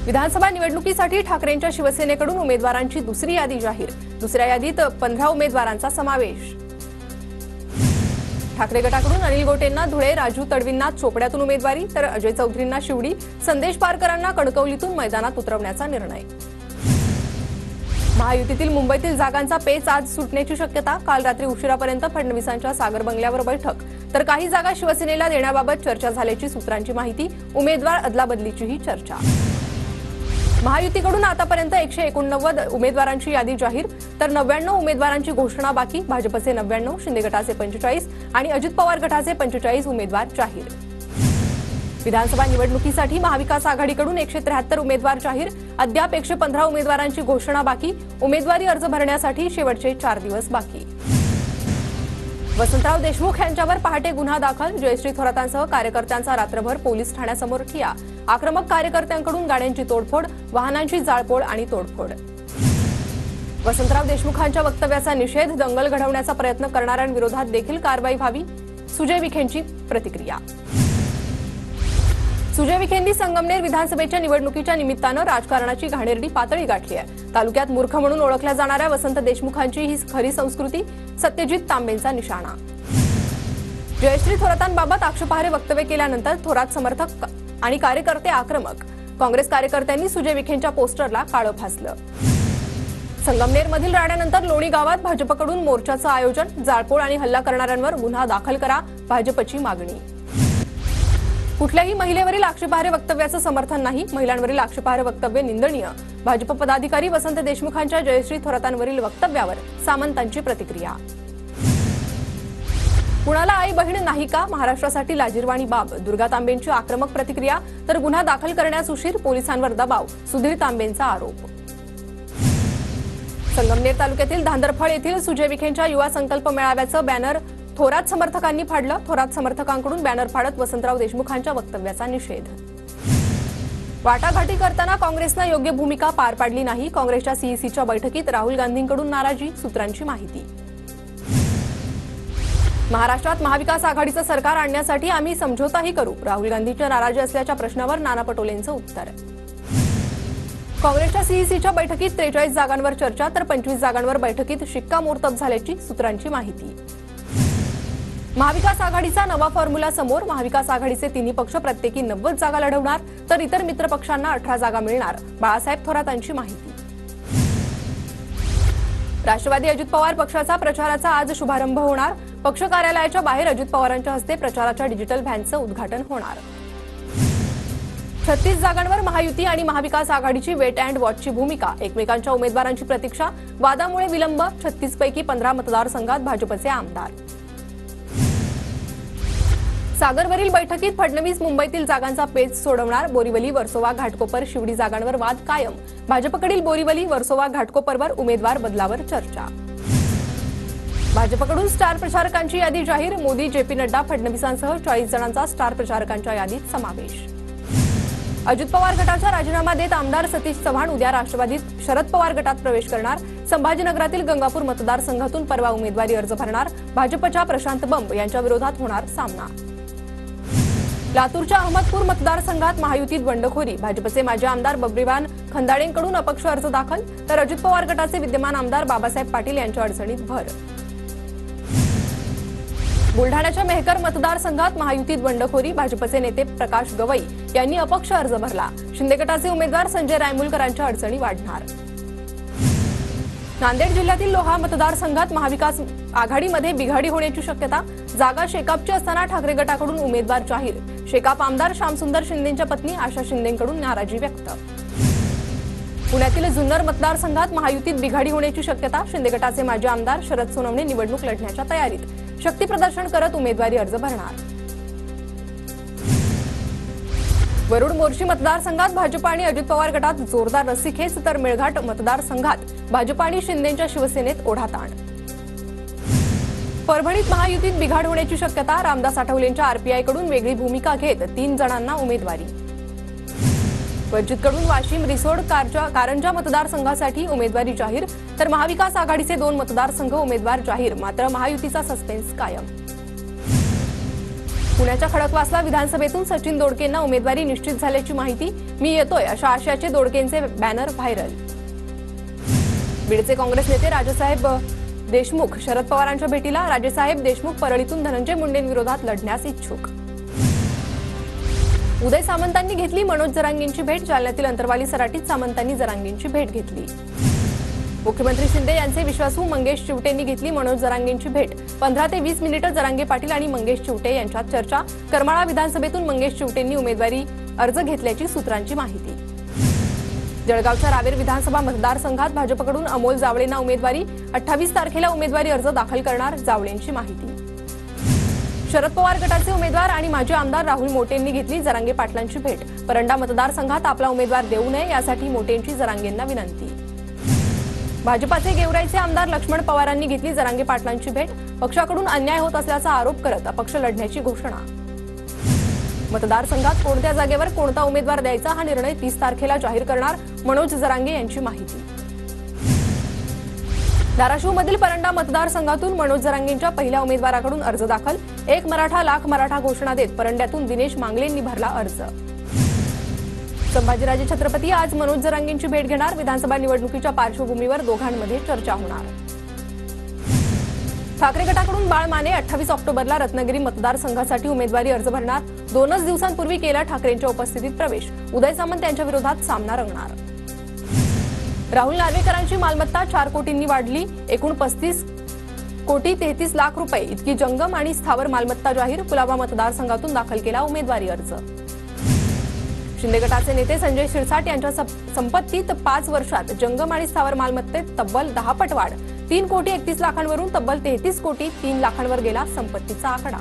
विधानसभा निवडणुकीसाठी ठाकरेंच्या शिवसेनेकडून उमेदवारांची दुसरी यादी जाहीर। दुसऱ्या यादीत 15 उमेदवारांचा समावेश। ठाकरे गटाकडून अनिल गोटेंना धुळे, राजू तडवींना चोपड्यातून उमेदवारी, तर अजय चौधरींना शिवडी, संदेश पारकरांना कणकवलीतून मैदानात उतरवण्याचा निर्णय। महायुतीतील मुंबईतील जागांचा पेच आज सुटण्याची शक्यता। काल रात्री उशिरापर्यंत फडणवीसांच्या सागर बंगल्यावर बैठक, तर काही जागा शिवसेनेला देण्याबाबत चर्चा झाल्याची सूत्रांची माहिती। उमेदवार अदलाबदलीचीही चर्चा। महायुतीकडून आतापर्यंत 189 उमेदवारांची यादी जाहीर, तर 99 उमेदवारांची घोषणा बाकी। भाजपचे 99, शिंदे गटाचे 45 आणि अजित पवार गटाचे 45 उमेदवार जाहीर। विधानसभा निवडणुकीसाठी महाविकास आघाडीकडून 173 उमेदवार जाहीर। अद्याप 115 उमेदवारांची घोषणा बाकी। उमेदवारी अर्ज भरण्यासाठी शेवटचे 4 दिवस बाकी। वसंतराव देशमुख यांच्यावर पहाटे गुन्हा दाखल। जयश्री थोरातांसह कार्यकर्त्यांचा रात्रभर पोलीस ठाण्यासमोर ठिय्या। आक्रमक कार्यकर्त्यांकडून गाड्यांची तोडफोड, वाहनांची जाळपोळ आणि तोडफोड। वसंतराव देशमुखांच्या वक्तव्याचा निषेध, दंगल घडवण्याचा प्रयत्न करणाऱ्यांविरोधात देखील कारवाई व्हावी, सुजय विखेंची प्रतिक्रिया। सुजय विखेंनी संगमनेर विधानसभेच्या निवडणुकीच्या निमित्तानं राजकारणाची घाणेरडी पातळी गाठली आहे। तालुक्यात मूर्ख म्हणून ओळखल्या जाणाऱ्या वसंत देशमुखांची ही खरी संस्कृती, सत्यजित तांबेंचा निशाणा। जयश्री थोरातांबाबत आक्षेपार्ह वक्तव्य केल्यानंतर थोरात समर्थक आणि कार्यकर्ते आक्रमक। काँग्रेस कार्यकर्त्यांनी सुजय विखेंच्या पोस्टरला काळं फासलं। संगमनेरमधील राड्यानंतर लोणी गावात भाजपकडून मोर्चाचं आयोजन। जाळपोळ आणि हल्ला करणाऱ्यांवर गुन्हा दाखल करा, भाजपची मागणी। कुठल्याही महिलेवरील आक्षेपार्ह वक्तव्याचं समर्थन नाही, महिलांवरील आक्षेपार्ह वक्तव्य निंदनीय। भाजप पदाधिकारी वसंत देशमुखांच्या जयश्री थोरातांवरील वक्तव्यावर सामंतांची प्रतिक्रिया। कुणाला आई बहीण नाही का, महाराष्ट्रासाठी लाजिरवाणी बाब। दुर्गा तांबेंची आक्रमक प्रतिक्रिया, तर गुन्हा दाखल करण्यास उशीर, पोलिसांवर दबाव, सुधीर तांबेंचा आरोप। संगमनेर तालुक्यातील धांदरफळ येथील सुजय विखेंच्या युवा संकल्प मेळाव्याचं बॅनर थोरात समर्थकांनी फाडलं। थोरात समर्थकांकडून बॅनर फाडत वसंतराव देशमुखांच्या वक्तव्याचा निषेध। वाटाघाटी करताना काँग्रेसनं योग्य भूमिका पार पाडली नाही। काँग्रेसच्या सीईसीच्या बैठकीत राहुल गांधींकडून नाराजी, सूत्रांची माहिती। महाराष्ट्रात महाविकास आघाडीचं सरकार आणण्यासाठी आम्ही समझोताही करू, राहुल गांधींच्या नाराजी असल्याच्या प्रश्नावर नाना पटोलेंचं उत्तर। काँग्रेसच्या सीईसीच्या बैठकीत 43 जागांवर चर्चा, तर 25 जागांवर बैठकीत शिक्कामोर्तब झाल्याची सूत्रांची माहिती। महाविकास आघाडीचा नवा फॉर्म्युला समोर, महाविकास आघाडीचे तिन्ही पक्ष प्रत्येकी 90 जागा लढवणार, तर इतर मित्र पक्षांना 18 जागा मिळणार, बाळासाहेब थोरातांची माहिती। राष्ट्रवादी अजित पवार पक्षाचा प्रचाराचा आज शुभारंभ होणार। पक्ष कार्यालयाच्या बाहेर अजित पवारांच्या हस्ते प्रचाराच्या डिजिटल व्हॅनचं उद्घाटन होणार। 36 जागांवर महायुती आणि महाविकास आघाडीची वेट अँड वॉचची भूमिका, एकमेकांच्या उमेदवारांची प्रतीक्षा, वादामुळे विलंब। 36 पैकी 15 मतदारसंघात भाजपचे आमदार। सागरवरील बैठकीत फडणवीस मुंबईतील जागांचा पेच सोडवणार, बोरीवली, वर्सोवा, घाटकोपर, शिवडी जागांवर वाद कायम। भाजपकडील बोरीवली, वर्सोवा, घाटकोपरवर उमेदवार बदलावर चर्चा। भाजपकडून स्टार प्रचारकांची यादी जाहीर, मोदी, जेपी नड्डा, फडणवीसांसह 40 जणांचा स्टार प्रचारकांच्या यादीत समावेश। अजित पवार गटाचा राजीनामा देत आमदार सतीश चव्हाण उद्या राष्ट्रवादीत शरद पवार गटात प्रवेश करणार। संभाजीनगरातील गंगापूर मतदारसंघातून परवा उमेदवारी अर्ज भरणार। भाजपच्या प्रशांत बंब यांच्या विरोधात होणार सामना। लातूरच्या अहमदपूर मतदारसंघात महायुतीत बंडखोरी, भाजपचे माजी आमदार बब्रीवान खंदाळेंकडून अपक्ष अर्ज दाखल, तर अजित पवार गटाचे विद्यमान आमदार बाबासाहेब पाटील यांच्या अडचणीत भर। बुलढाण्याच्या मेहकर मतदारसंघात महायुतीत बंडखोरी, भाजपचे नेते प्रकाश गवई यांनी अपक्ष अर्ज भरला। शिंदे गटाचे उमेदवार संजय रायमुलकरांच्या अडचणी वाढणार। नांदेड जिल्ह्यातील लोहा मतदारसंघात महाविकास आघाडीमध्ये बिघाडी होण्याची शक्यता, जागा शेकापची असताना ठाकरे गटाकडून उमेदवार जाहीर। शेकाप आमदार श्यामसुंदर शिंदेंच्या पत्नी आशा शिंदेंकडून नाराजी व्यक्त। पुण्यातील जुन्नर मतदारसंघात महायुतीत बिघाडी होण्याची शक्यता, शिंदे गटाचे माजी आमदार शरद सोनवणे निवडणूक लढण्याच्या तयारीत, शक्ती प्रदर्शन करत उमेदवारी अर्ज भरणार। वरुड मोर्शी मतदारसंघात भाजप आणि अजित पवार गटात जोरदार रस्सीखेच, तर मेळघाट मतदारसंघात भाजप आणि शिंदेंच्या शिवसेनेत ओढाताण। परभणीत महायुतीत बिघाड होण्याची शक्यता, रामदास आठवलेंच्या आरपीआयकडून वेगळी भूमिका घेत 3 जणांना उमेदवारी। वंचितकडून वाशिम, रिसोड, कारंजा मतदारसंघासाठी उमेदवारी जाहीर, तर महाविकास आघाडीचे 2 मतदारसंघ उमेदवार जाहीर, मात्र महायुतीचा सस्पेन्स कायम। पुण्याच्या खडकवासला विधानसभेतून सचिन दोडकेंना उमेदवारी निश्चित झाल्याची माहिती, मी येतोय अशा आशयाचे दोडकेंचे बॅनर व्हायरल. बीडचे काँग्रेस नेते राजेसाहेब देशमुख शरद पवारांच्या भेटीला, राजेसाहेब देशमुख परळीतून धनंजय मुंडेंविरोधात लढण्यास इच्छुक. उदय सामंतांनी घेतली मनोज जरांगेंची भेट, जालन्यातील अंतरवाली सराटीत सामंतांनी जरांगेंची भेट घेतली. मुख्यमंत्री शिंदे यांचे विश्वासू मंगेश चिवटेंनी घेतली मनोज जरांगेंची भेट, 15 ते 20 मिनिटं जरांगे पाटील आणि मंगेश चिवटे यांच्यात चर्चा. करमाळा विधानसभेतून मंगेश चिवटेंनी उमेदवारी अर्ज घेतल्याची सूत्रांची माहिती. जळगावच्या रावेर विधानसभा मतदारसंघात भाजपकडून अमोल जावळेंना उमेदवारी, 28 तारखेला उमेदवारी अर्ज दाखल करणार, जावळेंची माहिती. शरद पवार गटाचे उमेदवार आणि माजी आमदार राहुल मोटेंनी घेतली जरांगे पाटलांची भेट, परंडा मतदारसंघात आपला उमेदवार देऊ नये यासाठी मोटेंची जरांगेंना विनंती. भाजपाचे गेवराईचे आमदार लक्ष्मण पवारांनी घेतली जरांगे पाटलांची भेट, पक्षाकडून अन्याय होत असल्याचा आरोप करत अपक्ष लढण्याची घोषणा. मतदारसंघात कोणत्या जागेवर कोणता उमेदवार द्यायचा हा निर्णय 30 तारखेला जाहीर करणार, मनोज जरांगे यांची माहिती. धाराशिवमधील परंडा मतदारसंघातून मनोज जरांगेंच्या पहिल्या उमेदवाराकडून अर्ज दाखल, एक मराठा लाख मराठा घोषणा देत परंड्यातून दिनेश मांगलेंनी भरला अर्ज. संभाजीराजे छत्रपती आज मनोज जरांगेंची भेट घेणार, विधानसभा निवडणुकीच्या पार्श्वभूमीवर दोघांमध्ये चर्चा होणार. ठाकरे गटाकडून बाळ माने 28 ऑक्टोबरला रत्नागिरी मतदारसंघासाठी उमेदवारी अर्ज भरणार, 2च दिवसांपूर्वी केला ठाकरेंच्या उपस्थितीत प्रवेश, उदय सामंत यांच्या विरोधात सामना रंगणार. राहुल नार्वेकरांची मालमत्ता 4 कोटींनी वाढली, एकूण 35 कोटी 33 लाख रुपये इतकी जंगम आणि स्थावर मालमत्ता जाहीर, कुलाबा मतदारसंघातून दाखल केला उमेदवारी अर्ज. शिंदे गटाचे नेते संजय शिरसाट यांच्या संपत्तीत 5 वर्षात जंगम आणि स्थावर मालमत्तेत तब्बल 10 पट वाढ, 3 कोटी 31 लाखांवरून तब्बल 33 कोटी 3 लाखांवर गेला संपत्तीचा आकडा.